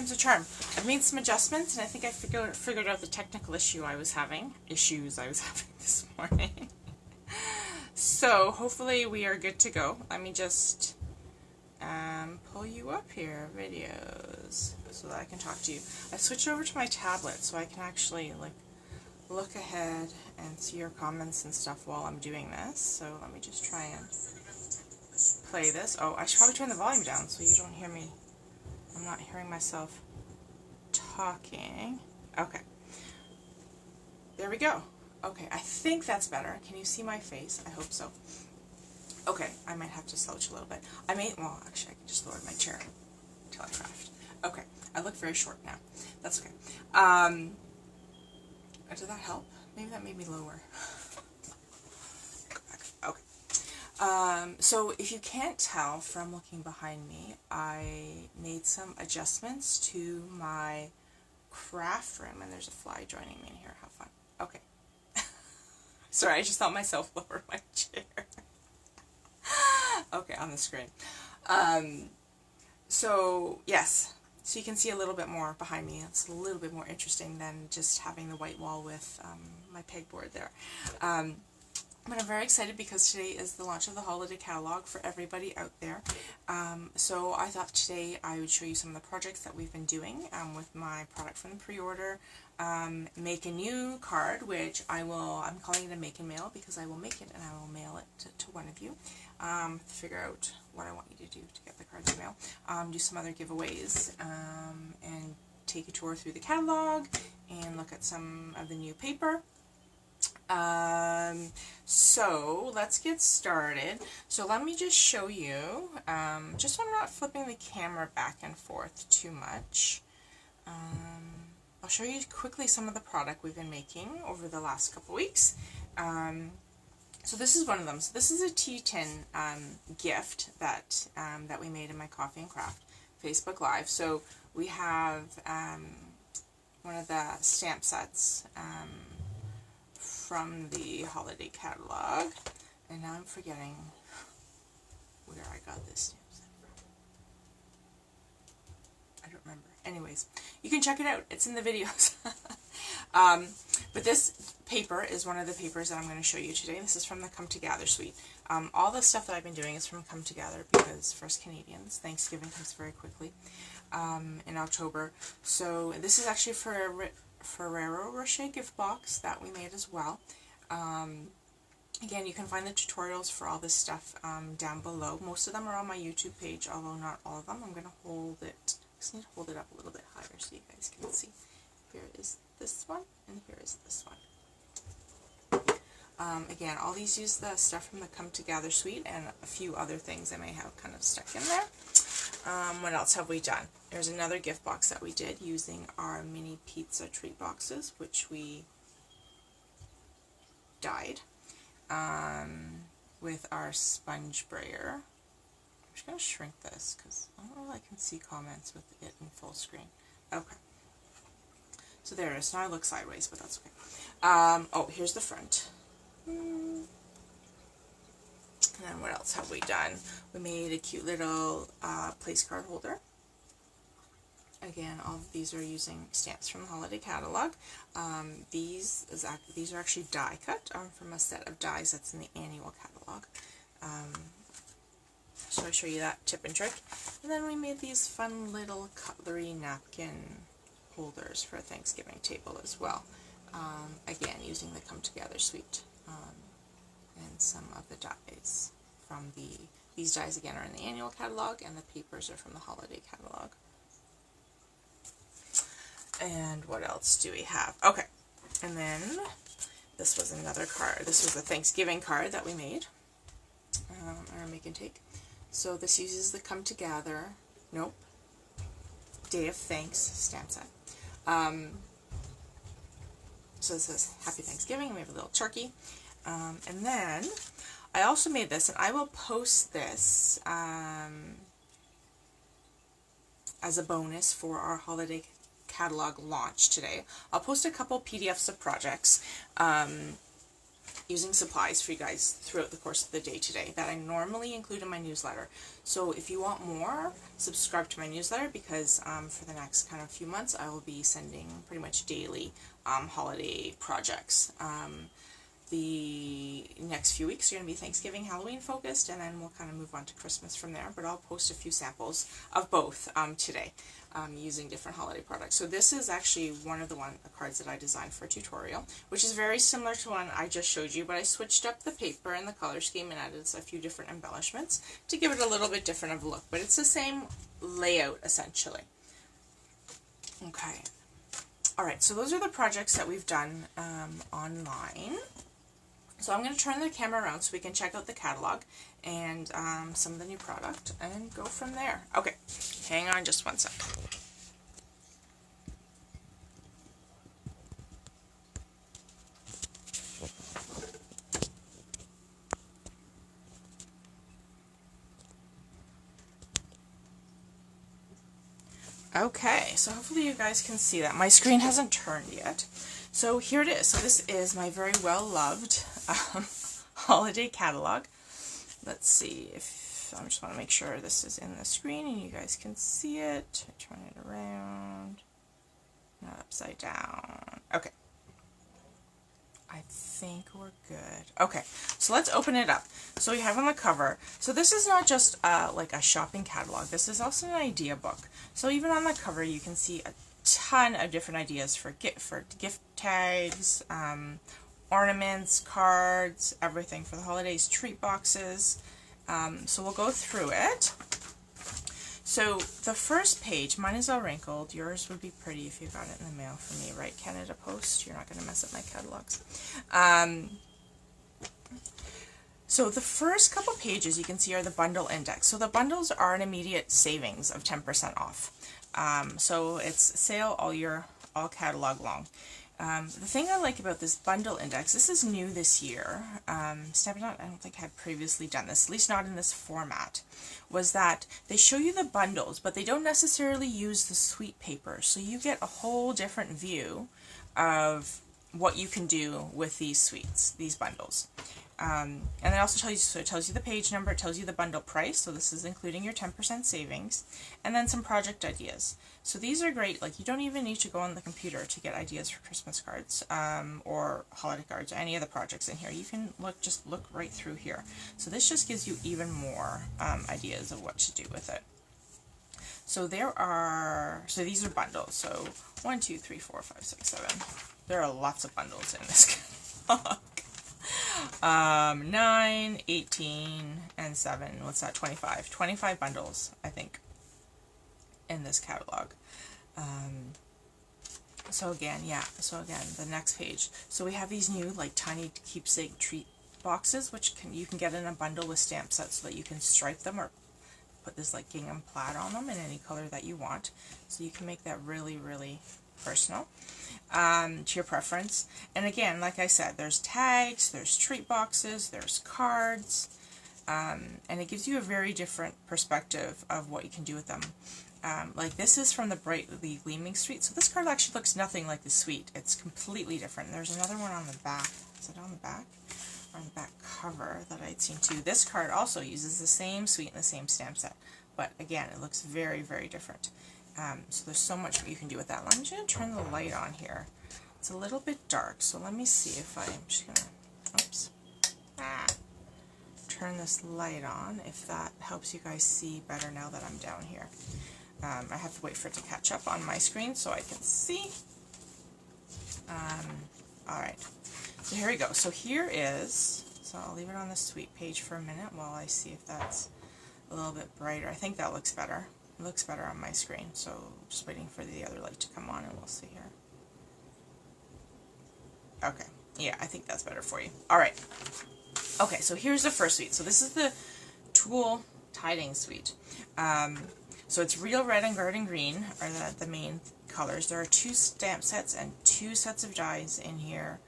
time's a charm. I've made some adjustments, and I think I figured out the technical issues I was having this morning. So hopefully we are good to go. Let me just pull you up here, videos, so that I can talk to you. I switched over to my tablet so I can actually like look ahead and see your comments and stuff while I'm doing this. So let me just try and play this. Oh, I should probably turn the volume down so you don't hear me. I'm not hearing myself talking. Okay. There we go. Okay, I think that's better. Can you see my face? I hope so. Okay, I might have to slouch a little bit. Well, actually, I can just lower my chair until I craft. Okay, I look very short now. That's okay. Did that help? Maybe that made me lower. Go back. Okay. So if you can't tell from looking behind me, I made some adjustments to my craft room, and there's a fly joining me in here. How fun. Okay. Sorry, I just thought myself lower my chair. Okay, on the screen. So, yes. So you can see a little bit more behind me. It's a little bit more interesting than just having the white wall with my pegboard there. But I'm very excited because today is the launch of the holiday catalog for everybody out there. So I thought today I would show you some of the projects that we've been doing with my product from the pre-order. Make a new card, which I'm calling it a make and mail because I will make it and I will mail it to one of you. Figure out what I want you to do to get the cards in mail. Do some other giveaways and take a tour through the catalog and look at some of the new paper. So let's get started. So let me just show you, just so I'm not flipping the camera back and forth too much. I'll show you quickly some of the product we've been making over the last couple weeks. So this is one of them. So this is a tea tin gift that that we made in my Coffee and Craft Facebook Live. So we have one of the stamp sets from the holiday catalog, and now I'm forgetting where I got this stamp set from. I don't remember. Anyways, you can check it out. It's in the videos. But this paper is one of the papers that I'm going to show you today. This is from the Come Together suite. All the stuff that I've been doing is from Come Together because for us Canadians, Thanksgiving comes very quickly in October. So this is actually for a Ferrero Rocher gift box that we made as well. Again, you can find the tutorials for all this stuff down below. Most of them are on my YouTube page, although not all of them. I'm going to hold it. I just need to hold it up a little bit higher so you guys can see. Here is this one, and here is this one. Again, all these use the stuff from the Come Together suite and a few other things I may have kind of stuck in there. What else have we done? There's another gift box that we did using our mini pizza treat boxes, which we dyed with our sponge brayer. I'm just going to shrink this because I don't know if I can see comments with it in full screen. Okay. So there it is. Now I look sideways, but that's okay. Oh, here's the front. And then what else have we done? We made a cute little place card holder. Again, all of these are using stamps from the holiday catalog. These are actually die cut from a set of dies that's in the annual catalog. So I show you that tip and trick. And then we made these fun little cutlery napkin holders for a Thanksgiving table as well. Again, using the Come Together suite. And some of the dies from these dies again are in the annual catalog, and the papers are from the holiday catalog. And what else do we have? Okay, and then this was another card. This was a Thanksgiving card that we made, our make and take. So this uses the Come Together, Day of Thanks stamp set. So this says Happy Thanksgiving, and we have a little turkey. And then I also made this, and I will post this as a bonus for our holiday catalog launch today. I'll post a couple PDFs of projects using supplies for you guys throughout the course of the day today that I normally include in my newsletter. So if you want more, subscribe to my newsletter, because for the next kind of few months I will be sending pretty much daily holiday projects. The next few weeks are going to be Thanksgiving, Halloween focused, and then we'll kind of move on to Christmas from there, but I'll post a few samples of both today using different holiday products. So this is actually one of the cards that I designed for a tutorial, which is very similar to one I just showed you, but I switched up the paper and the color scheme and added a few different embellishments to give it a little bit different of a look, but it's the same layout essentially. Okay. Alright, so those are the projects that we've done online. So I'm going to turn the camera around so we can check out the catalog and some of the new product and go from there. Okay, hang on just one sec. Okay, so hopefully you guys can see that. My screen hasn't turned yet. So here it is. So this is my very well-loved holiday catalog. Let's see if I just want to make sure this is in the screen and you guys can see it. Turn it around, not upside down. Okay, I think we're good. Okay, so let's open it up. So we have on the cover, so this is not just like a shopping catalog, this is also an idea book. So even on the cover you can see a ton of different ideas for gift tags, ornaments, cards, everything for the holidays, treat boxes. So we'll go through it. So the first page, mine is all wrinkled. Yours would be pretty if you got it in the mail from me, right, Canada Post? You're not going to mess up my catalogs. So the first couple pages you can see are the bundle index. So the bundles are an immediate savings of 10% off. So it's sale all catalog long. The thing I like about this bundle index, this is new this year, Stampin' Up, I don't think had previously done this, at least not in this format, was that they show you the bundles, but they don't necessarily use the suite paper, so you get a whole different view of what you can do with these suites, these bundles. And it also tells you, so it tells you the page number, it tells you the bundle price, so this is including your 10% savings, and then some project ideas. So these are great, like you don't even need to go on the computer to get ideas for Christmas cards, or holiday cards, or any of the projects in here. You can just look right through here. So this just gives you even more ideas of what to do with it. So so these are bundles, so 1, 2, 3, 4, 5, 6, 7. There are lots of bundles in this catalog. 9, 18, and 7, what's that, 25. 25 bundles, I think, in this catalog. So again, the next page. So we have these new, like, tiny keepsake treat boxes, which you can get in a bundle with stamp sets so that you can stripe them or put this, like, gingham plaid on them in any color that you want. So you can make that really, really personal. To your preference. And again, like I said, there's tags, there's treat boxes, there's cards, and it gives you a very different perspective of what you can do with them. Like this is from the Brightly Gleaming Suite, so this card actually looks nothing like the suite. It's completely different. There's another one on the back. Is it on the back? Or on the back cover that I'd seen too. This card also uses the same suite and the same stamp set, but again, it looks very, very different. So there's so much you can do with that. I'm just going to turn the light on here. It's a little bit dark, so let me see if I'm just going to, turn this light on, if that helps you guys see better now that I'm down here. I have to wait for it to catch up on my screen so I can see. Alright, so here we go. So here is, so I'll leave it on the suite page for a minute while I see if that's a little bit brighter. I think that looks better. It looks better on my screen, so just waiting for the other light to come on and we'll see here. Okay, yeah, I think that's better for you. Alright, okay, so here's the first suite. So this is the Tulle Tiding Suite. So it's Real Red and Garden Green are the main colors. There are 2 stamp sets and 2 sets of dies in here.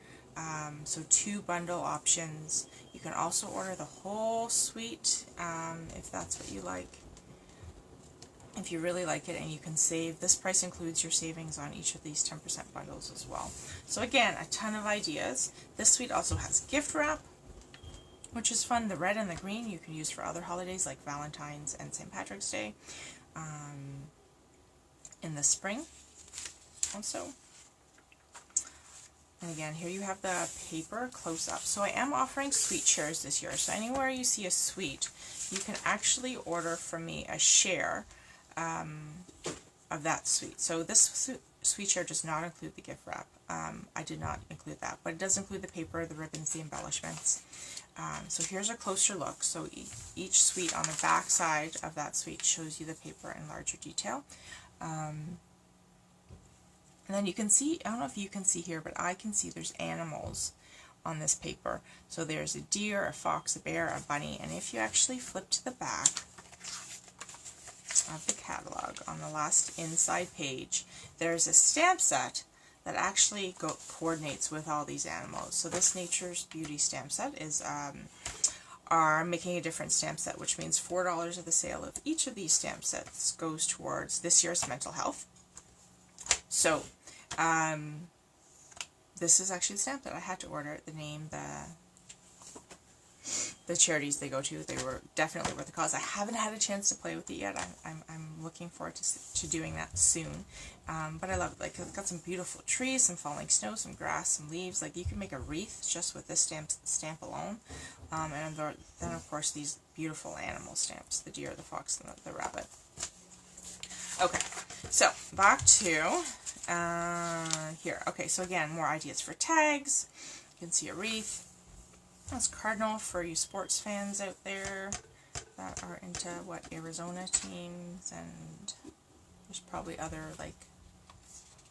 So 2 bundle options. You can also order the whole suite if that's what you like. if you really like it, and you can save. This price includes your savings on each of these 10% bundles as well. So again, a ton of ideas. This suite also has gift wrap, which is fun. The red and the green you can use for other holidays like Valentine's and St. Patrick's Day. In the spring also. And again, here you have the paper close up. So I am offering suite shares this year. So anywhere you see a suite, you can actually order from me a share of that suite. So this suite share does not include the gift wrap. I did not include that, but it does include the paper, the ribbons, the embellishments. So here's a closer look. So each suite on the back side of that suite shows you the paper in larger detail. And then you can see, I don't know if you can see here, but I can see there's animals on this paper. So there's a deer, a fox, a bear, a bunny, and if you actually flip to the back of the catalog on the last inside page, there's a stamp set that actually coordinates with all these animals. So this Nature's Beauty stamp set is our Making a Difference stamp set, which means $4 of the sale of each of these stamp sets goes towards this year's mental health. So this is actually the stamp that I had to order. The name, the charities they go to, they were definitely worth the cause. I haven't had a chance to play with it yet. I'm looking forward to doing that soon. But I love it. Like, it's got some beautiful trees, some falling snow, some grass, some leaves. Like, you can make a wreath just with this stamp alone. And then of course these beautiful animal stamps, the deer, the fox, and the rabbit. Okay, so back to here. Okay, so again, more ideas for tags. You can see a wreath. That's cardinal for you sports fans out there that are into, what, Arizona teams, and there's probably other, like,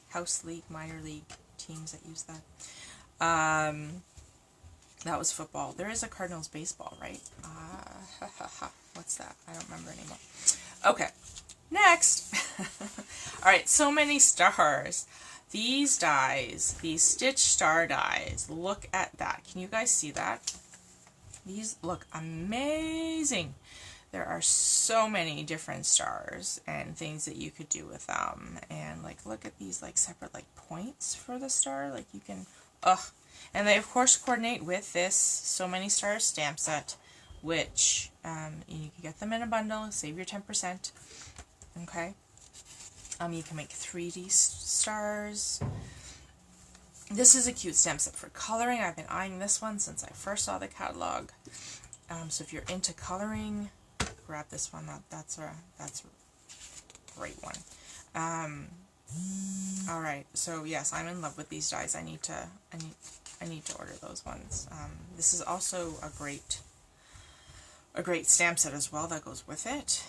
house league, minor league teams that use that. That was football. There is a Cardinals baseball, right? What's that? I don't remember anymore. Okay, next. Alright, so many stars. These dies, these Stitch Star dies, look at that. Can you guys see that? These look amazing. There are so many different stars and things that you could do with them. And like, look at these like separate like points for the star. Like you can, and they of course coordinate with this So Many Stars stamp set, which you can get them in a bundle, save your 10%. Okay. You can make 3D stars. This is a cute stamp set for coloring. I've been eyeing this one since I first saw the catalog. So if you're into coloring, grab this one. That's a great one. All right. So yes, I'm in love with these dies. I need to order those ones. This is also a great stamp set as well that goes with it.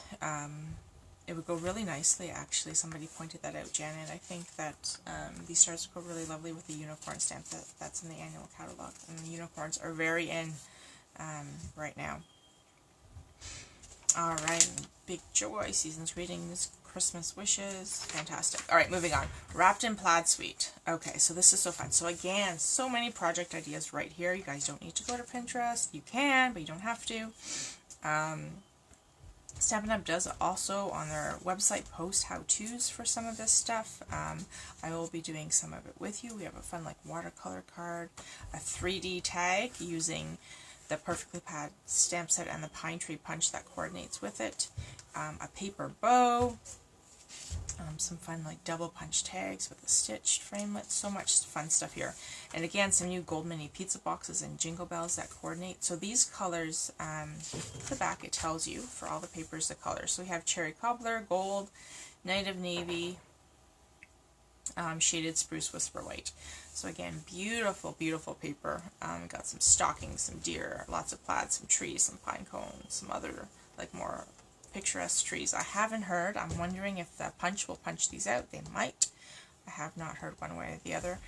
It would go really nicely, actually. Somebody pointed that out, Janet. I think that these stars would go really lovely with the unicorn stamp that's in the annual catalog. And the unicorns are very in right now. Alright, Big Joy, Season's Greetings, Christmas Wishes. Fantastic. Alright, moving on. Wrapped in Plaid Suite. Okay, so this is so fun. So again, so many project ideas right here. You guys don't need to go to Pinterest. You can, but you don't have to. Stampin' Up! Does also on their website post how-tos for some of this stuff. I will be doing some of it with you. We have a fun like watercolor card, a 3D tag using the Perfectly Pad stamp set and the Pine Tree Punch that coordinates with it, a paper bow, some fun like double punch tags with a stitched framelit, so much fun stuff here. And again, some new gold mini pizza boxes and jingle bells that coordinate. So these colors, at the back it tells you for all the papers the colors. So we have Cherry Cobbler, Gold, Night of Navy, Shaded Spruce Whisper White. So again, beautiful, beautiful paper. Got some stockings, some deer, lots of plaid, some trees, some pine cones, some other like more picturesque trees. I haven't heard. I'm wondering if the punch will punch these out. They might. I have not heard one way or the other.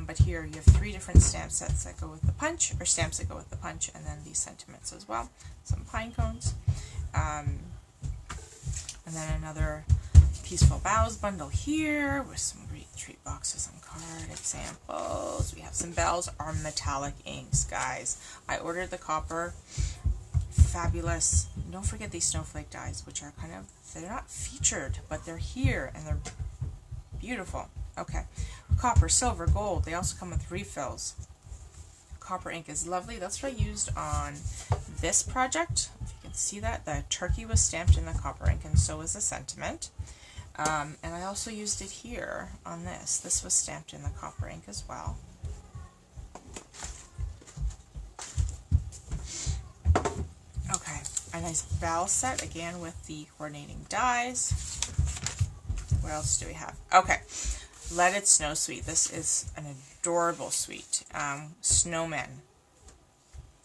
But here you have 3 different stamp sets that go with the punch, or stamps that go with the punch, and then these sentiments as well. Some pine cones. And then another Peaceful Boughs bundle here with some great treat boxes and card examples. We have some bells, our metallic inks, guys. I ordered the copper Fabulous. Don't forget these snowflake dies, which are kind of, they're not featured, but they're here and they're beautiful. Okay, copper, silver, gold. They also come with refills. Copper ink is lovely. That's what I used on this project. If you can see that, the turkey was stamped in the copper ink, and so was the sentiment. And I also used it here on this. This was stamped in the copper ink as well. Okay, a nice bell set, again with the coordinating dies. What else do we have? Okay, Let It Snow Suite. This is an adorable suite. Snowmen.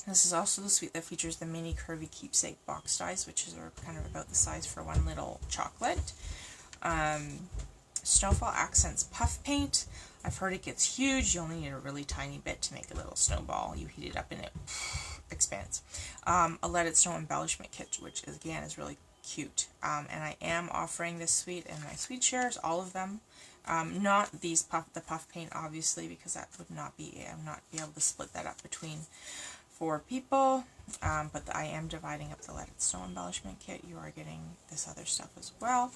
This is also the suite that features the mini curvy keepsake box dies, which are kind of about the size for one little chocolate. Snowfall Accents puff paint. I've heard it gets huge. You only need a really tiny bit to make a little snowball. You heat it up and it expands. A Let It Snow embellishment kit, which is, again, is really cute. And I am offering this suite in my suite shares, all of them. Not these the puff paint, obviously, because that would not be, I would not be able to split that up between 4 people. But I am dividing up the Let It Snow embellishment kit. You are getting this other stuff as well.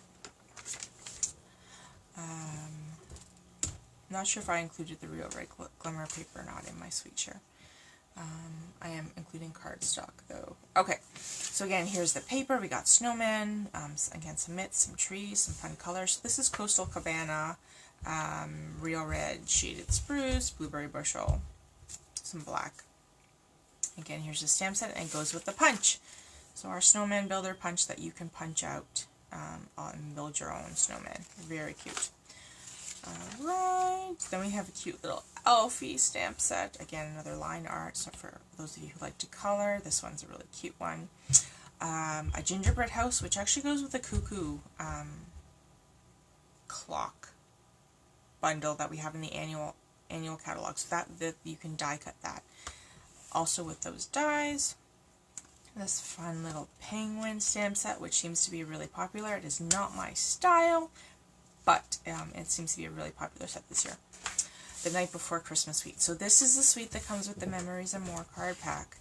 Not sure if I included the Real Red Glimmer paper or not in my suite share. I am including cardstock though. Okay, so again, here's the paper. We got snowmen, again some mitts, some trees, some fun colors. This is Coastal Cabana, Real Red, Shaded Spruce, Blueberry Bushel, some black. Again, here's the stamp set, and it goes with the punch. So our snowman builder punch that you can punch out and build your own snowman. Very cute. Alright, then we have a cute little Elfie stamp set. Again, another line art, so for those of you who like to color, this one's a really cute one. A gingerbread house, which actually goes with the cuckoo clock bundle that we have in the annual catalog, so that you can die cut that. Also with those dies, this fun little penguin stamp set, which seems to be really popular. It is not my style, but it seems to be a really popular set this year. The Night Before Christmas suite. So this is the suite that comes with the Memories and More card pack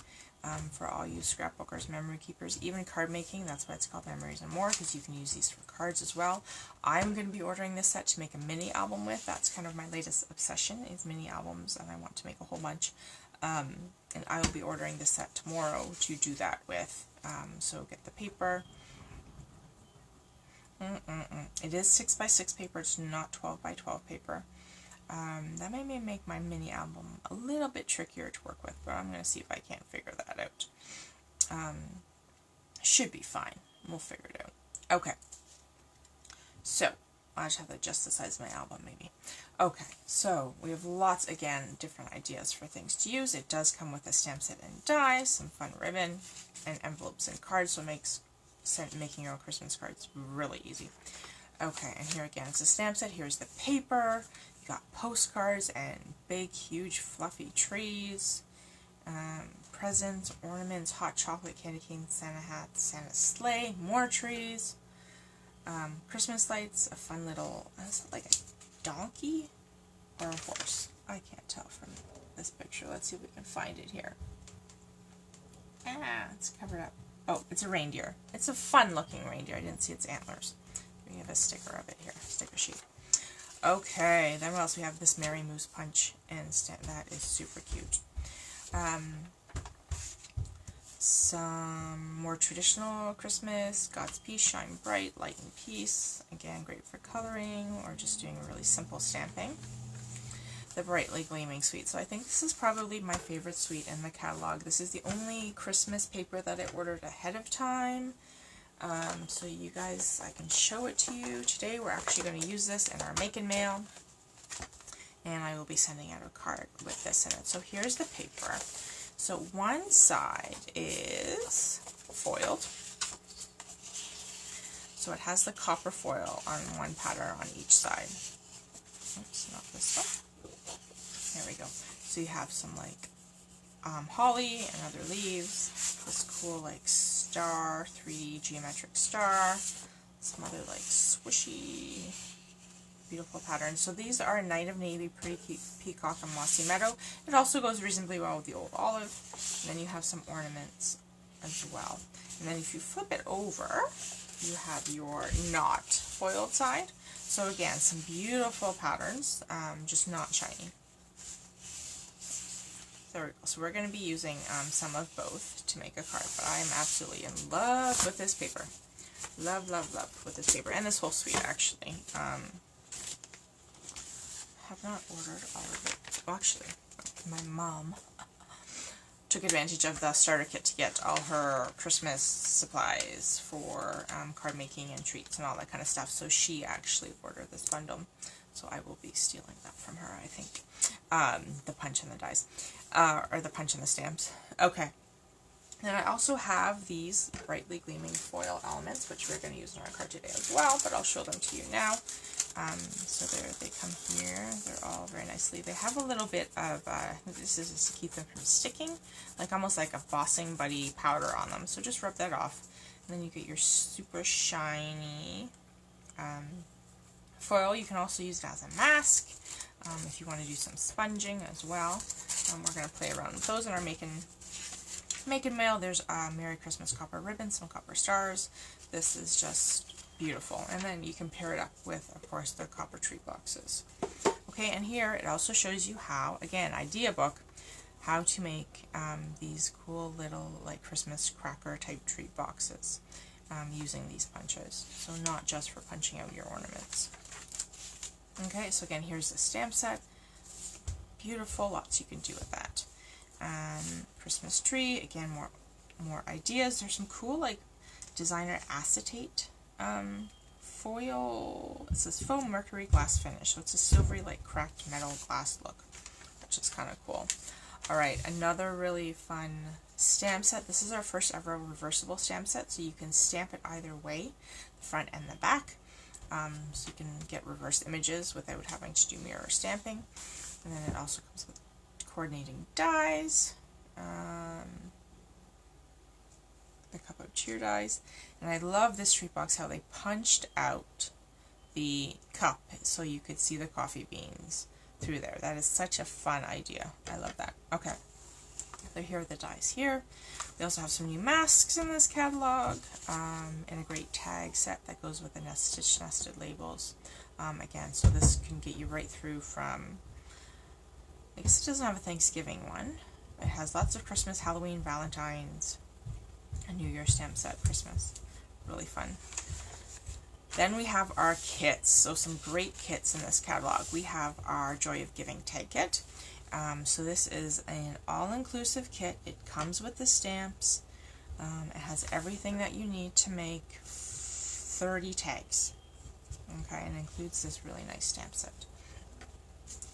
for all you scrapbookers, memory keepers, even card making. That's why it's called Memories and More, because you can use these for cards as well. I'm going to be ordering this set to make a mini album with. That's kind of my latest obsession, is mini albums, and I want to make a whole bunch. And I will be ordering this set tomorrow to do that with. So get the paper. It is 6x6 paper, it's not 12x12 paper. That may make my mini album a little bit trickier to work with, but I'm going to see if I can't figure that out. Should be fine. We'll figure it out. Okay. So, I just have to adjust the size of my album, maybe. Okay, so we have lots, again, different ideas for things to use. It does come with a stamp set and dies, some fun ribbon, and envelopes and cards, so it makes making your own Christmas cards really easy. Okay, and here again, it's a stamp set. Here's the paper. You got postcards and big, huge, fluffy trees, presents, ornaments, hot chocolate, candy canes, Santa hats, Santa sleigh, more trees, Christmas lights, a fun little, is it like a donkey or a horse? I can't tell from this picture. Let's see if we can find it here. It's covered up. Oh, it's a reindeer. It's a fun-looking reindeer. I didn't see its antlers. We have a sticker of it here, sticker sheet. Okay, then what else? We have this Merry Moose punch, and that is super cute. Some more traditional Christmas, God's Peace, Shine Bright, Light and Peace. Again, great for coloring or just doing a really simple stamping. The Brightly Gleaming suite. So I think this is probably my favorite suite in the catalog. This is the only Christmas paper that I ordered ahead of time. So you guys, I can show it to you. Today we're actually going to use this in our make and mail. And I will be sending out a card with this in it. So here's the paper. So one side is foiled. So it has the copper foil on one pattern on each side. Oops, not this one. There we go. So you have some like holly and other leaves, this cool like star, 3D geometric star, some other like swishy, beautiful patterns. So these are Night of Navy, Pretty Peacock, and Mossy Meadow. It also goes reasonably well with the Old Olive. And then you have some ornaments as well. And then if you flip it over, you have your not foiled side. So again, some beautiful patterns, just not shiny. There we go. So we're going to be using some of both to make a card, but I am absolutely in love with this paper. Love, love, love with this paper, and this whole suite actually. Have not ordered all of it. Well, actually, my mom took advantage of the starter kit to get all her Christmas supplies for card making and treats and all that kind of stuff, so she actually ordered this bundle. So I will be stealing that from her, I think. The punch and the dies. Or the punch and the stamps. Okay. Then I also have these brightly gleaming foil elements, which we're going to use in our card today as well, but I'll show them to you now. So there they come here. They're all very nicely. They have a little bit of, this is just to keep them from sticking, like almost like a Bossing Buddy powder on them. So just rub that off. And then you get your super shiny foil. You can also use it as a mask if you want to do some sponging as well. We're going to play around with those in our Make and Mail. There's Merry Christmas copper ribbon, some copper stars. This is just beautiful. And then you can pair it up with, of course, the copper treat boxes. Okay, and here it also shows you how, again, idea book, how to make these cool little like Christmas cracker type treat boxes using these punches. So not just for punching out your ornaments. Okay, so again, here's the stamp set. Beautiful, lots you can do with that. Christmas tree, again, more ideas. There's some cool like designer acetate foil. It says faux mercury glass finish, so it's a silvery like cracked metal glass look, which is kind of cool. Alright, another really fun stamp set. This is our first ever reversible stamp set, so you can stamp it either way, the front and the back. So you can get reverse images without having to do mirror stamping. And then it also comes with coordinating dies, the cup of cheer dies. And I love this treat box, how they punched out the cup so you could see the coffee beans through there. That is such a fun idea. I love that. Okay. So here are the dies here. We also have some new masks in this catalog, and a great tag set that goes with the stitch nested labels. Again, so this can get you right through from, I guess it doesn't have a Thanksgiving one. It has lots of Christmas, Halloween, Valentine's, a New Year stamp set, Christmas. Really fun. Then we have our kits. So some great kits in this catalog. We have our Joy of Giving tag kit. So this is an all-inclusive kit. It comes with the stamps. It has everything that you need to make 30 tags. Okay, and includes this really nice stamp set.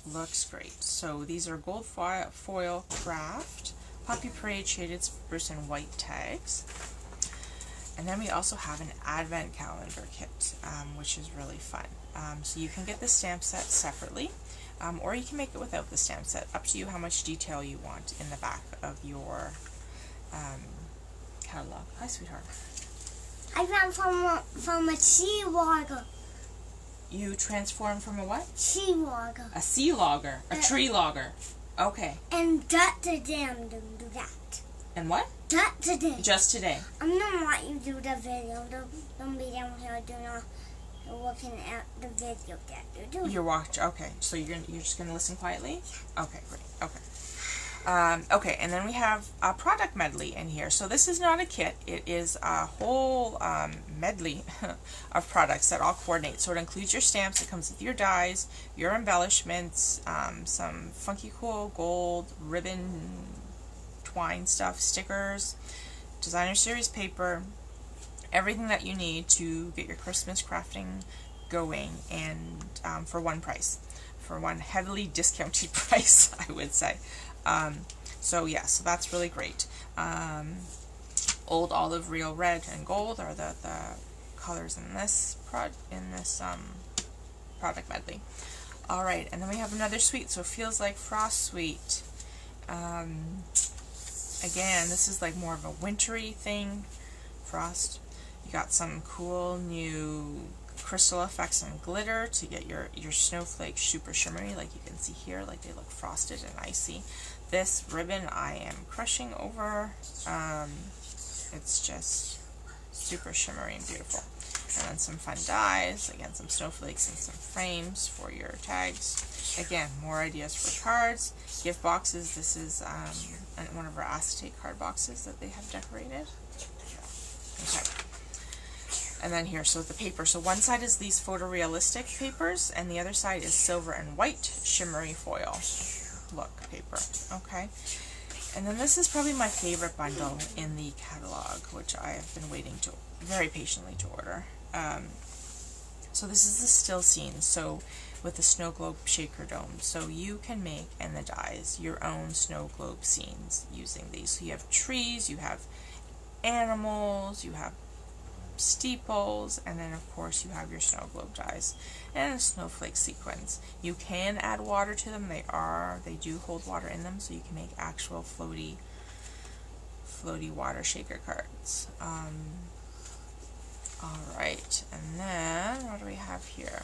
Looks great. So these are gold foil craft, Poppy Parade shaded spruce and white tags. And then we also have an advent calendar kit, which is really fun. So you can get the stamp set separately. Or you can make it without the stamp set. Up to you how much detail you want in the back of your catalog. Hi, sweetheart. I ran from a sea logger. You transformed from a what? Sea logger. A sea logger. A tree logger. Okay. And just today I'm going to do that. And what? Just today. Just today. I'm going to let you do the video. Don't be down here doing looking at the video that you're doing. You're watching. Okay, so you're just gonna listen quietly. Okay, great. Okay. Okay, and then we have a product medley in here. So this is not a kit. It is a whole medley of products that all coordinate. So it includes your stamps. It comes with your dies, your embellishments, some funky cool gold ribbon twine stuff, stickers, designer series paper. Everything that you need to get your Christmas crafting going, and for one price, for one heavily discounted price, I would say. So yeah, so that's really great. Old Olive, Real Red, and Gold are the colors in this product medley. All right, and then we have another suite. So Feels Like Frost suite. Again, this is like more of a wintry thing. Frost. You got some cool new crystal effects and glitter to get your snowflakes super shimmery, like you can see here, like they look frosted and icy. This ribbon I am crushing over. It's just super shimmery and beautiful. And then some fun dies, again some snowflakes and some frames for your tags. Again, more ideas for cards. Gift boxes, this is one of our acetate card boxes that they have decorated. Okay. And then here, so the paper. So one side is these photorealistic papers, and the other side is silver and white shimmery foil look paper. Okay. And then this is probably my favorite bundle in the catalog, which I have been waiting to very patiently to order. So this is the still scene, so with the snow globe shaker dome. So you can make, and the dies, your own snow globe scenes using these. So you have trees, you have animals, you have steeples, and then of course you have your snow globe dies and a snowflake sequins. You can add water to them. They do hold water in them, so you can make actual floaty water shaker cards. Alright, and then what do we have here?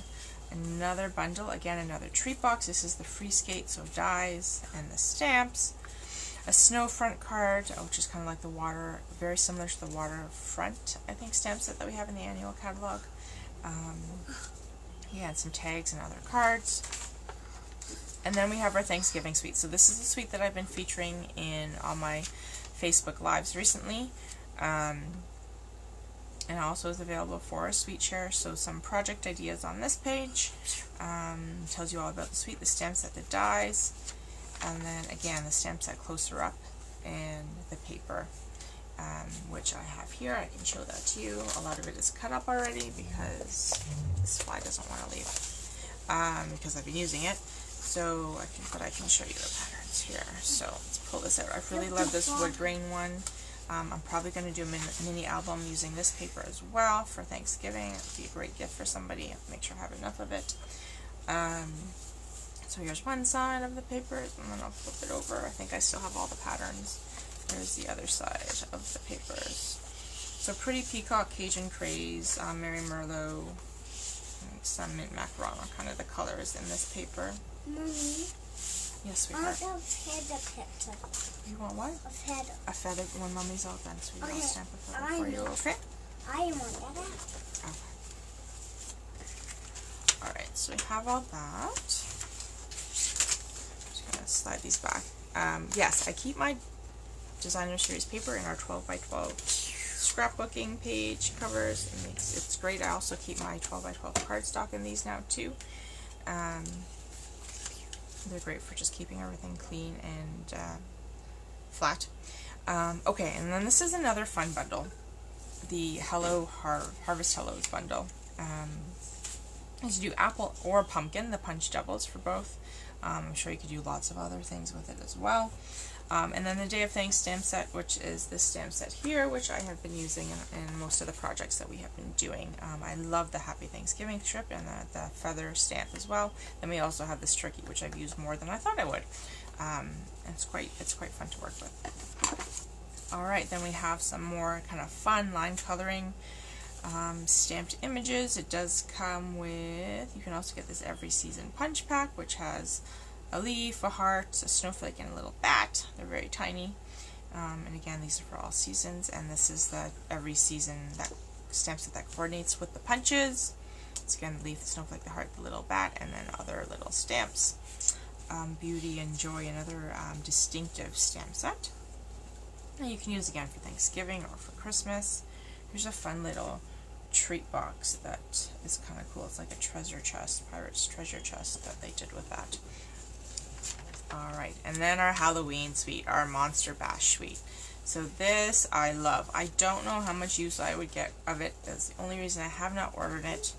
Another bundle, again another treat box. This is the free skate, so dies and the stamps. A snow front card, which is kind of like the water, very similar to the waterfront, I think, stamp set that we have in the annual catalog. Yeah, and some tags and other cards. And then we have our Thanksgiving suite. So this is the suite that I've been featuring in all my Facebook Lives recently. And also is available for a suite share. So some project ideas on this page. Tells you all about the suite, the stamp set, the dies. And then again, the stamp set closer up and the paper, which I have here. I can show that to you. A lot of it is cut up already because this fly doesn't want to leave, because I've been using it. So I can show you the patterns here. So let's pull this out. I really love this wood grain one. I'm probably going to do a mini album using this paper as well for Thanksgiving. It would be a great gift for somebody. I'll make sure I have enough of it. So here's one side of the paper, and then I'll flip it over. I think I still have all the patterns. There's the other side of the papers. So Pretty Peacock, Cajun Craze, Mary Merlot, and some mint macaron are kind of the colors in this paper. Mommy. Yes, sweetheart. I want a feather picture. You want what? A feather. A feather when Mommy's all done, so we will stamp a feather for you, okay? I want that. Okay. Alright, so we have all that. Just gonna slide these back. Yes, I keep my designer series paper in our 12 by 12 scrapbooking page covers. It's great. I also keep my 12 by 12 cardstock in these now too. They're great for just keeping everything clean and flat. Okay, and then this is another fun bundle, the Hello Harvest Hellos bundle. You do apple or pumpkin, the punch doubles for both. I'm sure you could do lots of other things with it as well. And then the Day of Thanks stamp set, which is this stamp set here, which I have been using in most of the projects that we have been doing. I love the Happy Thanksgiving strip and the feather stamp as well. Then we also have this turkey, which I've used more than I thought I would. It's quite fun to work with. Alright, then we have some more kind of fun line coloring stamped images. It does come with, you can also get this every season punch pack, which has a leaf, a heart, a snowflake, and a little bat. They're very tiny. And again, these are for all seasons, and this is the every season that stamp set that coordinates with the punches. It's again the leaf, the snowflake, the heart, the little bat, and then other little stamps. Beauty and Joy, another distinctive stamp set. And you can use again for Thanksgiving or for Christmas. Here's a fun little treat box that is kind of cool. It's like a treasure chest, pirate's treasure chest that they did with that. Alright, and then our Halloween suite, our Monster Bash suite. So this I love. I don't know how much use I would get of it. That's the only reason I have not ordered it.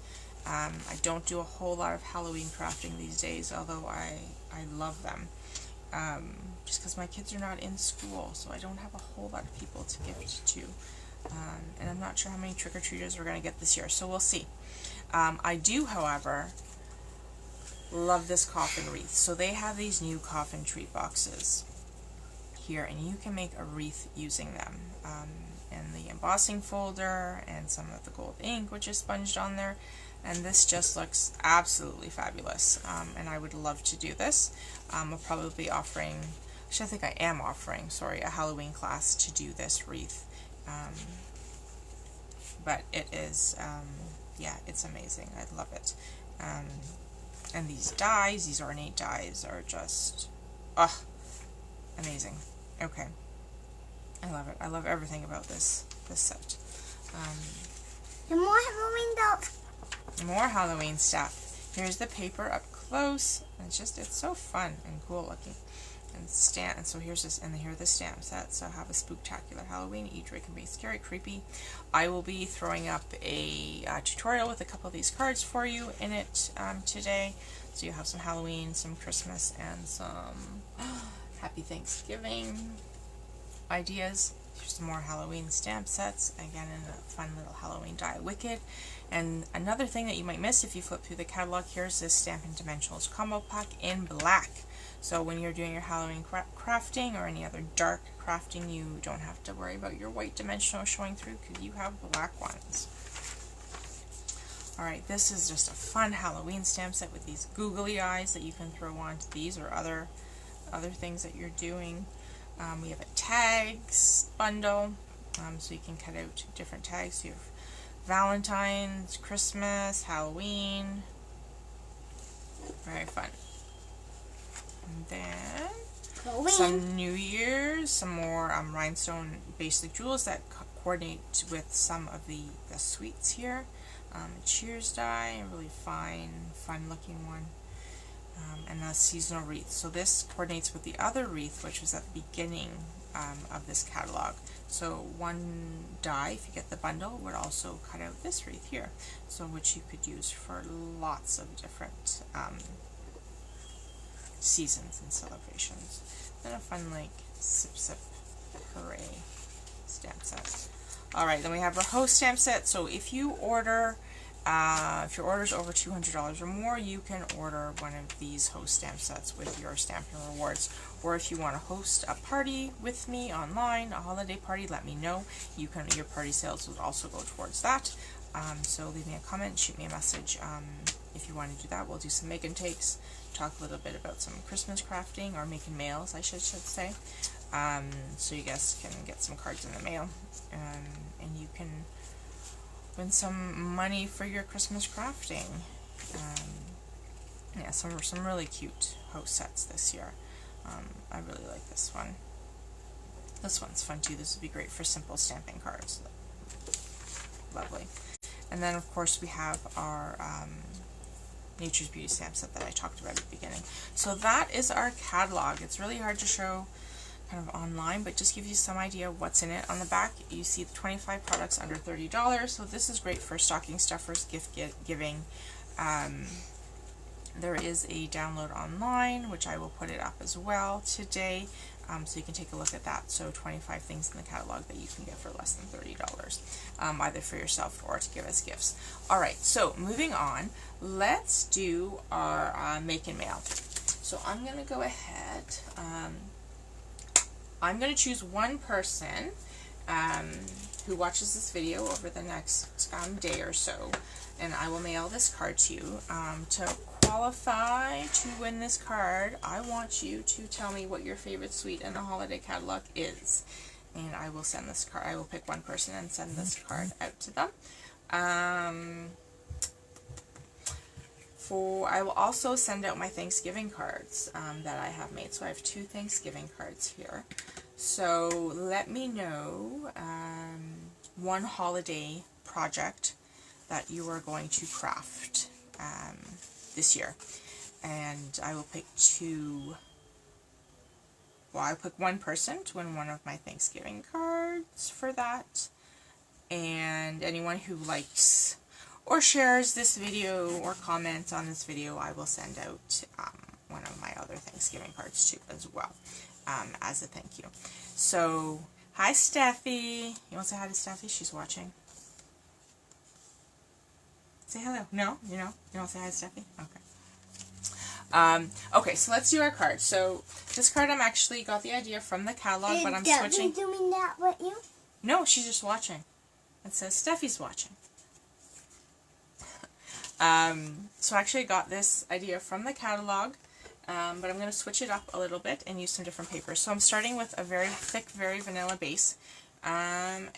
I don't do a whole lot of Halloween crafting these days, although I love them. Just because my kids are not in school, so I don't have a whole lot of people to gift to. And I'm not sure how many trick-or-treaters we're going to get this year, so we'll see. I do, however, love this coffin wreath. So they have these new coffin treat boxes here, and you can make a wreath using them. And the embossing folder and some of the gold ink, which is sponged on there. And this just looks absolutely fabulous. And I would love to do this. I'll probably be offering, actually I think I am offering, sorry, a Halloween class to do this wreath But it is, yeah, it's amazing. I love it. And these dies, these ornate dies, are just, amazing. Okay. I love it. I love everything about this set. And more Halloween stuff. More Halloween stuff. Here's the paper up close. It's so fun and cool looking. And so here's this, and here are the stamp sets. So have a spooktacular Halloween. Each way can be scary, creepy. I will be throwing up a tutorial with a couple of these cards for you in it today. So you have some Halloween, some Christmas, and some Happy Thanksgiving ideas. Here's some more Halloween stamp sets, again in a fun little Halloween die Wicked. And another thing that you might miss if you flip through the catalog, here's this Stampin' Dimensionals combo pack in black. So when you're doing your Halloween crafting or any other dark crafting, you don't have to worry about your white dimensional showing through because you have black ones. Alright, this is just a fun Halloween stamp set with these googly eyes that you can throw onto these or other things that you're doing. We have a tags bundle, so you can cut out different tags. You have Valentine's, Christmas, Halloween. Very fun. And then Halloween. some New Year's, some more rhinestone basic jewels that coordinate with some of the sweets here. A Cheers die, a really fun looking one. And a seasonal wreath. So this coordinates with the other wreath, which was at the beginning of this catalog. So one die, if you get the bundle, would also cut out this wreath here, so which you could use for lots of different seasons and celebrations. Then a fun like sip sip hooray stamp set. Alright, then we have our host stamp set. So if you order if your order is over $200 or more, you can order one of these host stamp sets with your Stampin' Rewards. Or if you want to host a party with me online, a holiday party, let me know. Your party sales will also go towards that. So leave me a comment, shoot me a message if you want to do that. We'll do some make and takes, talk a little bit about some Christmas crafting, or making mails, I should say. So you guys can get some cards in the mail, and you can win some money for your Christmas crafting. Yeah, some really cute host sets this year. I really like this one. This one's fun too. This would be great for simple stamping cards. Lovely. And then of course we have our Nature's Beauty stamp set that I talked about at the beginning. So that is our catalog. It's really hard to show kind of online, but just give you some idea of what's in it. On the back you see the 25 products under $30, so this is great for stocking stuffers, gift giving. There is a download online, which I will put it up as well today, so you can take a look at that. So 25 things in the catalog that you can get for less than $30, either for yourself or to give as gifts. Alright, so moving on, let's do our make and mail. So I'm going to go ahead, I'm going to choose one person who watches this video over the next day or so, and I will mail this card to you. To qualify to win this card, I want you to tell me what your favorite sweet in the holiday catalog is, and I will send this card. I will pick one person and send this card out to them. I will also send out my Thanksgiving cards that I have made. So I have 2 Thanksgiving cards here. So let me know one holiday project that you are going to craft this year. And I will pick 2. Well, I'll pick one person to win one of my Thanksgiving cards for that. And anyone who likes or shares this video or comments on this video, I will send out one of my other Thanksgiving cards too as well, as a thank you. So, hi Steffi. You want to say hi to Steffi? She's watching. Say hello. No? You know? You want to say hi to Steffi? Okay. Okay, so let's do our card. So, this card I'm actually got the idea from the catalog, but I'm switching. Is doing that with you? No, she's just watching. It says Steffi's watching. So I actually got this idea from the catalog, but I'm going to switch it up a little bit and use some different papers. So I'm starting with a very thick, very vanilla base. I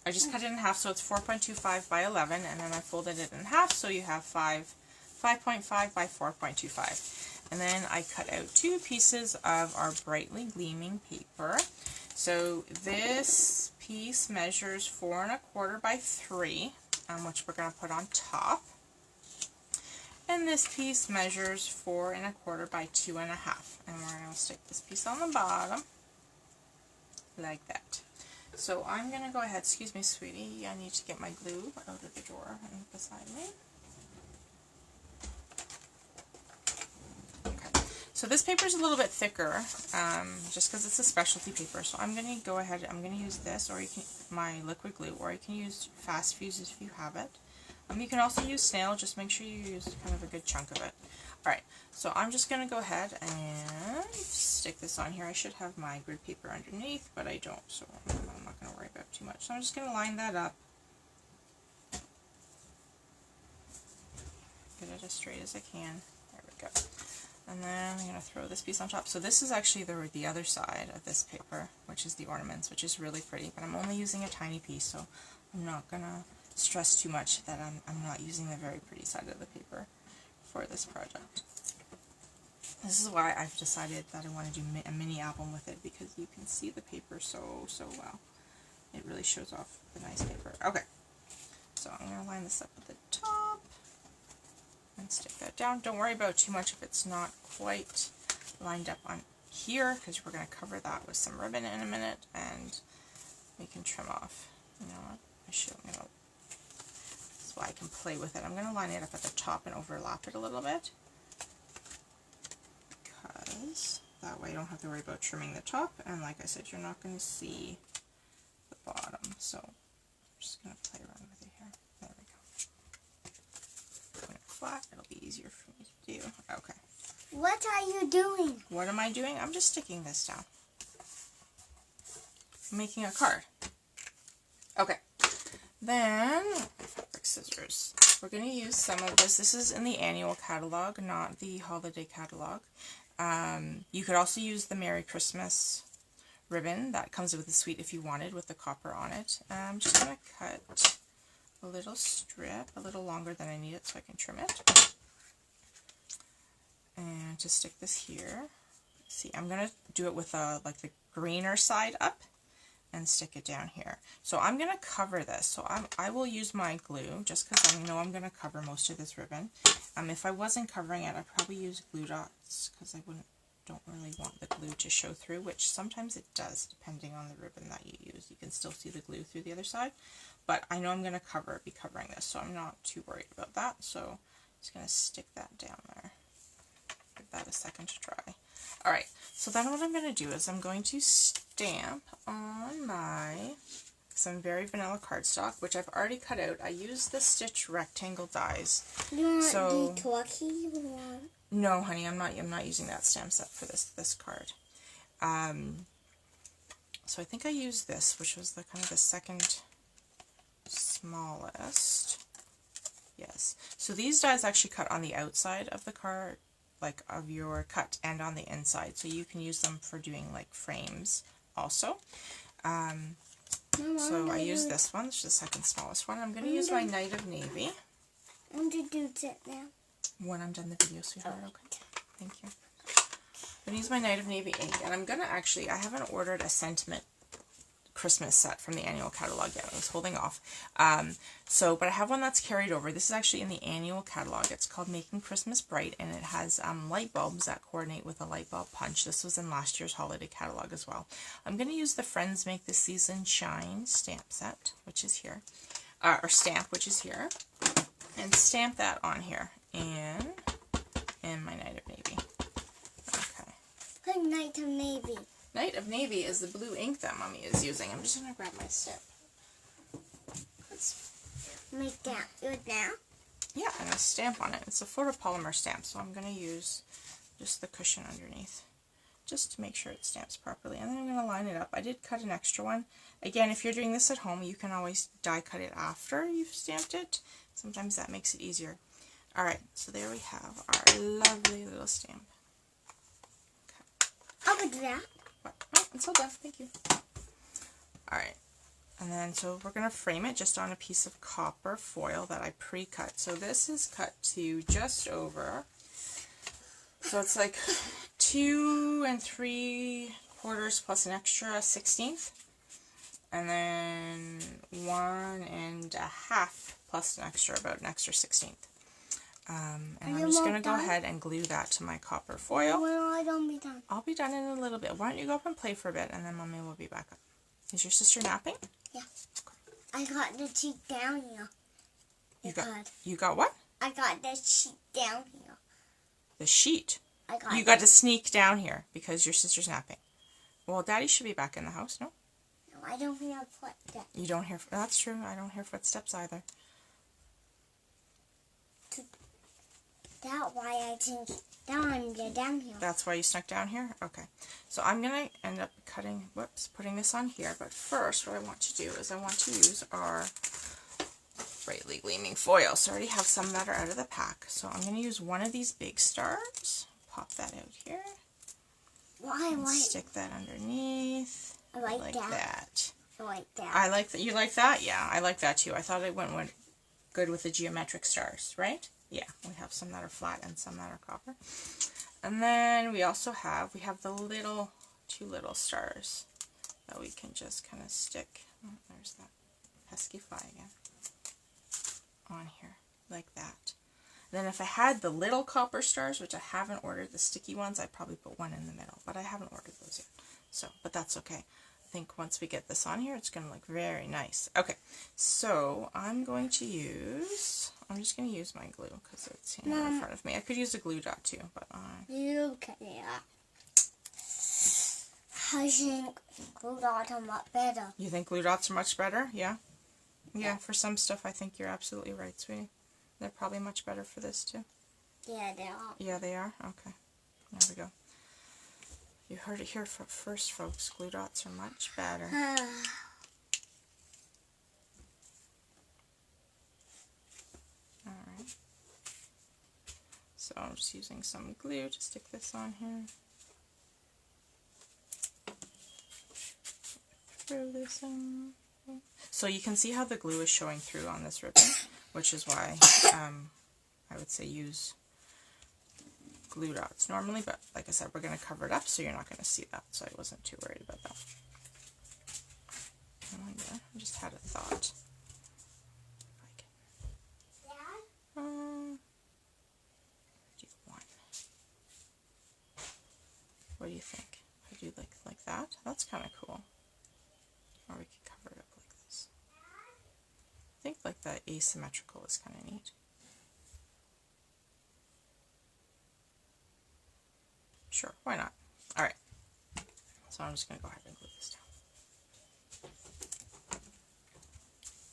just cut it in half, so it's 4.25 by 11, and then I folded it in half, so you have 5.5 by 4.25. And then I cut out 2 pieces of our brightly gleaming paper. So this piece measures 4 1/4 by 3, which we're going to put on top. And this piece measures 4 1/4 by 2 1/2. And we're going to stick this piece on the bottom, like that. So I'm going to go ahead, excuse me sweetie, I need to get my glue out of the drawer and beside me. Okay, so this paper is a little bit thicker, just because it's a specialty paper, so I'm going to go ahead, I'm going to use this, or you can, my liquid glue, or you can use fast fuses if you have it. You can also use snail, just make sure you use kind of a good chunk of it. Alright, so I'm just going to go ahead and stick this on here. I should have my grid paper underneath, but I don't, so I'm not going to worry about too much. So I'm just going to line that up. Get it as straight as I can. There we go. And then I'm going to throw this piece on top. So this is actually the other side of this paper, which is the ornaments, which is really pretty, but I'm only using a tiny piece, so I'm not going to stress too much that I'm not using the very pretty side of the paper for this project. This is why I've decided that I want to do a mini album with it, because you can see the paper so well. It really shows off the nice paper. Okay, so I'm going to line this up at the top and stick that down. Don't worry about too much if it's not quite lined up on here, because we're going to cover that with some ribbon in a minute, and we can trim off. You know what? So I can play with it. I'm going to line it up at the top and overlap it a little bit, because that way I don't have to worry about trimming the top, and like I said, you're not going to see the bottom. So I'm just going to play around with it here. There we go. When it's flat, it'll be easier for me to do. Okay. What are you doing? What am I doing? I'm just sticking this down. I'm making a card. Okay. Then, fabric scissors. We're going to use some of this. This is in the annual catalog, not the holiday catalog. You could also use the Merry Christmas ribbon that comes with the suite if you wanted, with the copper on it. I'm just going to cut a little strip, a little longer than I need it so I can trim it. And to stick this here, see, I'm going to do it with like the greener side up, and stick it down here. So I'm going to cover this. So I will use my glue, just because I know I'm going to cover most of this ribbon. If I wasn't covering it, I'd probably use glue dots, because I don't really want the glue to show through, which sometimes it does, depending on the ribbon that you use. You can still see the glue through the other side, but I know I'm going to be covering this, so I'm not too worried about that. So I'm just going to stick that down there. Give that a second to dry. Alright, so then what I'm going to do is I'm going to stamp on some very vanilla cardstock, which I've already cut out. I use the Stitch rectangle dies. You want the turkey one? No, honey, I'm not using that stamp set for this card. So I think I used this, which was the kind of the second smallest. Yes. So these dies actually cut on the outside of the card, like of your cut, and on the inside, so you can use them for doing like frames also. So I use this one, which is the second smallest one. I'm going to use my Night of Navy. I'm going to do that now. When I'm done the video, sweetheart. Okay. Thank you. I'm going to use my Night of Navy ink, and I'm going to actually, I haven't ordered a sentiment Christmas set from the annual catalog yet. I was holding off. But I have one that's carried over. This is actually in the annual catalog. It's called Making Christmas Bright, and it has light bulbs that coordinate with a light bulb punch. This was in last year's holiday catalog as well. I'm going to use the Friends Make the Season Shine stamp set, which is here, or stamp, which is here, and stamp that on here in my Night of Navy. Okay. Good Night of Navy. Night of Navy is the blue ink that Mommy is using. I'm just going to grab my stamp. Make that good now? Yeah, and a stamp on it. It's a photopolymer stamp, so I'm going to use just the cushion underneath, just to make sure it stamps properly. And then I'm going to line it up. I did cut an extra one. Again, if you're doing this at home, you can always die cut it after you've stamped it. Sometimes that makes it easier. Alright, so there we have our lovely little stamp. Okay. I'll do that. Oh, it's all done. Thank you. Alright, and then so we're going to frame it just on a piece of copper foil that I pre-cut. So this is cut to just over, so it's like 2 3/4 plus an extra 1/16, and then 1 1/2 plus an extra, about an extra 1/16. And I'm just going to go ahead and glue that to my copper foil. When I don't be done. I'll be done in a little bit. Why don't you go up and play for a bit, and then Mommy will be back up. Is your sister napping? Yeah. I got the sheet down here. You got what? I got the sheet down here. The sheet? You got to sneak down here because your sister's napping. Well, Daddy should be back in the house, no? No, I don't hear footsteps. You don't hear... That's true. I don't hear footsteps either. That's why I think I'm down here. That's why you snuck down here? Okay. So I'm going to end up putting this on here. But first, what I want to do is I want to use our brightly gleaming foil. So I already have some that are out of the pack. So I'm going to use one of these big stars. Pop that out here. Stick that underneath. I like that. I like that. I like that. You like that? Yeah, I like that too. I thought it went good with the geometric stars, right? Yeah, we have some that are flat and some that are copper. And then we also have, the two little stars that we can just kind of stick. Oh, there's that pesky fly again. On here, like that. And then if I had the little copper stars, which I haven't ordered, the sticky ones, I'd probably put one in the middle. But I haven't ordered those yet. So, but that's okay. I think once we get this on here, it's going to look very nice. Okay, so I'm just going to use my glue because it's in front of me. I could use a glue dot too, but Look at that. I think glue dots are much better. You think glue dots are much better? Yeah? Yeah, for some stuff I think you're absolutely right, sweetie. They're probably much better for this too. Yeah, they are. Yeah, they are? Okay. There we go. You heard it here first, folks. Glue dots are much better. Alright. So I'm just using some glue to stick this on here. Throw this on. So you can see how the glue is showing through on this ribbon, which is why I would say use glue dots normally, but like I said, we're going to cover it up so you're not going to see that, so I wasn't too worried about that. I just had a thought. Do one. What do you think? If I do like that? That's kind of cool. Or we could cover it up like this. I think like that asymmetrical is kind of neat. Sure, why not? Alright, so I'm just going to go ahead and glue this down.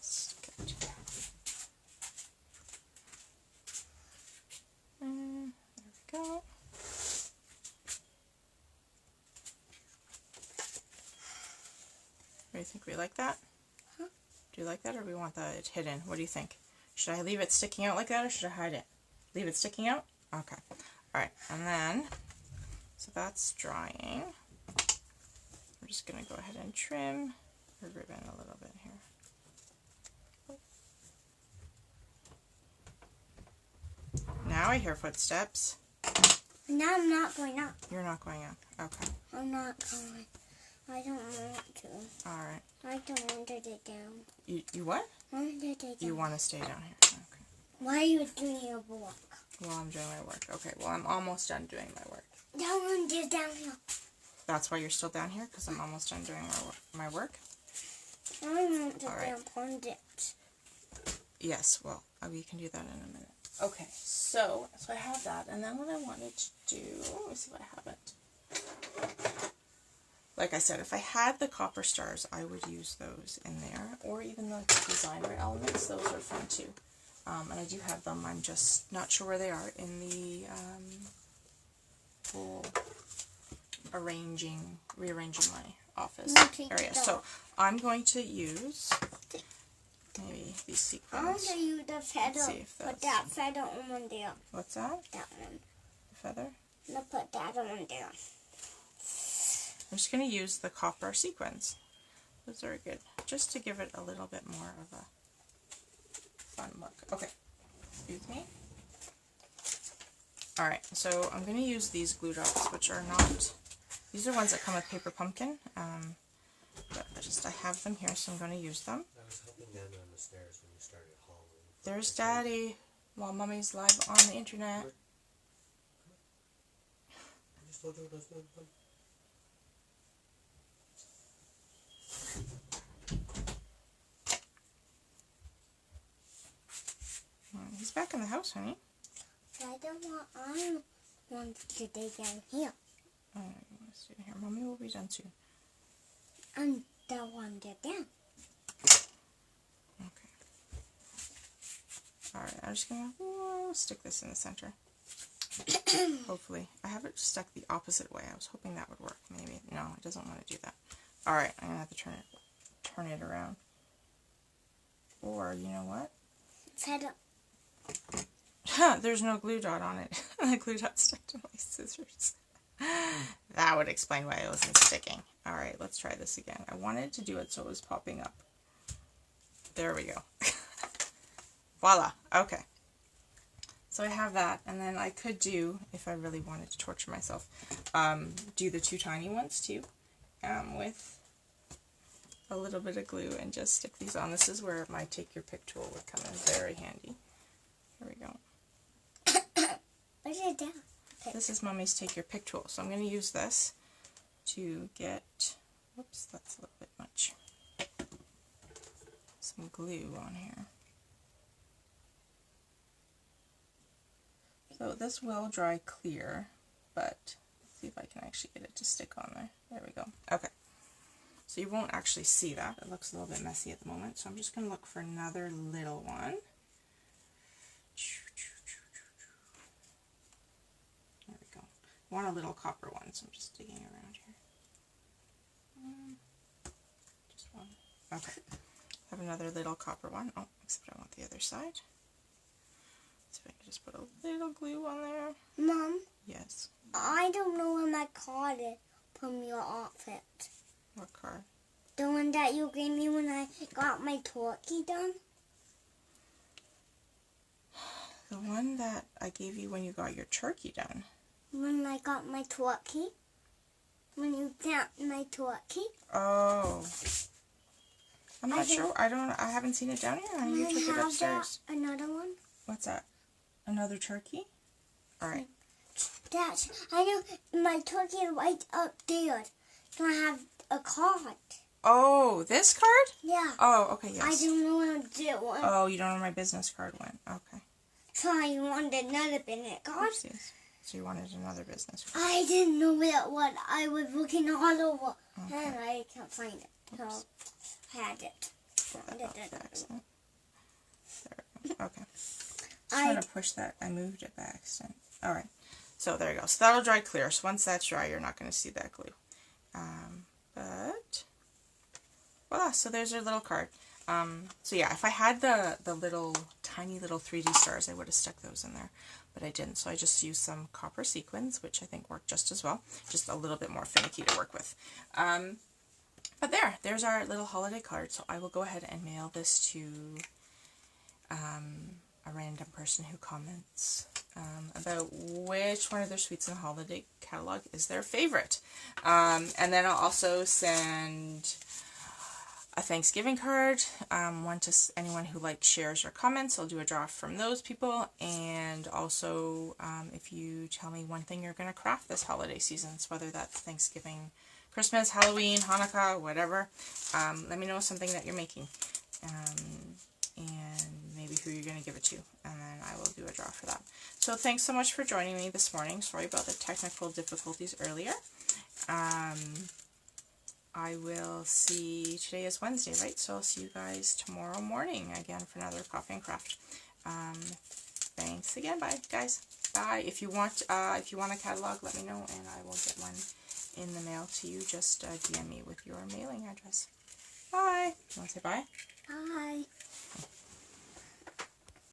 Stick it. And there we go. What do you think? We like that? Huh? Do you like that, or we want that hidden? What do you think? Should I leave it sticking out like that, or should I hide it? Leave it sticking out? Okay. Alright, and then... So that's drying. We're just going to go ahead and trim the ribbon a little bit here. Now I hear footsteps. Now I'm not going up. You're not going up. Okay. I'm not going. I don't want to. Alright. I don't want to dig down. You what? I want to dig down. You want to stay down here. Okay. Why are you doing your work? Well, I'm doing my work. Okay, well, I'm almost done doing my work. I want to dig down here. That's why you're still down here? Because I'm almost done doing my work? I want to Alright. jump on it. Yes, well, we can do that in a minute. Okay, so I have that, and then what I wanted to do, let me see what I haven't. Like I said, if I had the copper stars, I would use those in there, or even the designer elements. Those are fun too. And I do have them. I'm just not sure where they are in the whole rearranging my office area. So I'm going to use maybe these sequins. I want to use the feather. Put that feather on there. What's that? That one. The feather? No, put that on there. I'm just going to use the copper sequins. Those are good, just to give it a little bit more of a fun look. Okay, excuse me. Alright, so I'm going to use these glue dots, which are not, these are ones that come with Paper Pumpkin, but I have them here, so I'm going to use them. I was helping Nana on the stairs when you started hauling. There's Daddy, while Mummy's live on the internet. He's back in the house, honey. I want to dig in here. Oh, you want to stay here. Mommy will be done soon. And the one dig in. Okay. Alright, I'm just going to stick this in the center. Hopefully. I have it stuck the opposite way. I was hoping that would work. Maybe. No, it doesn't want to do that. Alright, I'm going to have to turn it around. Or, you know what? Set up. There's no glue dot on it. The glue dot stuck to my scissors. That would explain why it wasn't sticking. Alright, let's try this again. I wanted to do it so it was popping up. There we go. Voila. Okay. So I have that, and then I could do, if I really wanted to torture myself, do the two tiny ones too, with a little bit of glue, and just stick these on. This is where my Take Your Pick tool would come in very handy. Here we go. What did that? Okay. This is Mommy's Take Your Pick tool, so I'm going to use this to get, whoops, that's a little bit much, some glue on here. So this will dry clear, but let's see if I can actually get it to stick on there. There we go. Okay. So you won't actually see that. It looks a little bit messy at the moment, so I'm just going to look for another little one. There we go. I want a little copper one, so I'm just digging around here. Just one. Okay. I have another little copper one. Oh, except I want the other side. So I can just put a little glue on there. Mom? Yes. I don't know where my card is from your outfit. What card? The one that you gave me when I got my turkey done. The one that I gave you when you got your turkey done. When I got my turkey. When you got my turkey. Oh. I'm not sure. I haven't seen it down here. Honey. You took it upstairs. Another one? What's that? Another turkey? Alright. I know my turkey is right up there. So I have a card. Oh, this card? Yeah. Oh, okay, yes. I don't know where that one. Oh, you don't know where my business card went. Okay. So I wanted another business card. Oopsies. So you wanted another business card. I didn't know where it was. I was looking all over. Okay. And I can't find it. So I had it. There we go. Okay. Trying to push that. I moved it by accident. Alright. So there you go. So that'll dry clear. So once that's dry, you're not going to see that glue. But voila. So there's our little card. So yeah, if I had the little tiny little 3D stars, I would have stuck those in there, but I didn't. So I just used some copper sequins, which I think worked just as well. Just a little bit more finicky to work with. But there's our little holiday card. So I will go ahead and mail this to a random person who comments about which one of their sweets in the holiday catalog is their favorite. And then I'll also send a Thanksgiving card, one to anyone who likes, shares, or comments. I'll do a draw from those people. And also, if you tell me one thing you're going to craft this holiday season, so whether that's Thanksgiving, Christmas, Halloween, Hanukkah, whatever, let me know something that you're making. And maybe who you're going to give it to, and then I will do a draw for that. So thanks so much for joining me this morning. Sorry about the technical difficulties earlier. I will see, today is Wednesday, right? So I'll see you guys tomorrow morning again for another Coffee and Craft. Thanks again. Bye, guys. Bye. If you want a catalog, let me know, and I will get one in the mail to you. Just DM me with your mailing address. Bye. You want to say bye? Bye.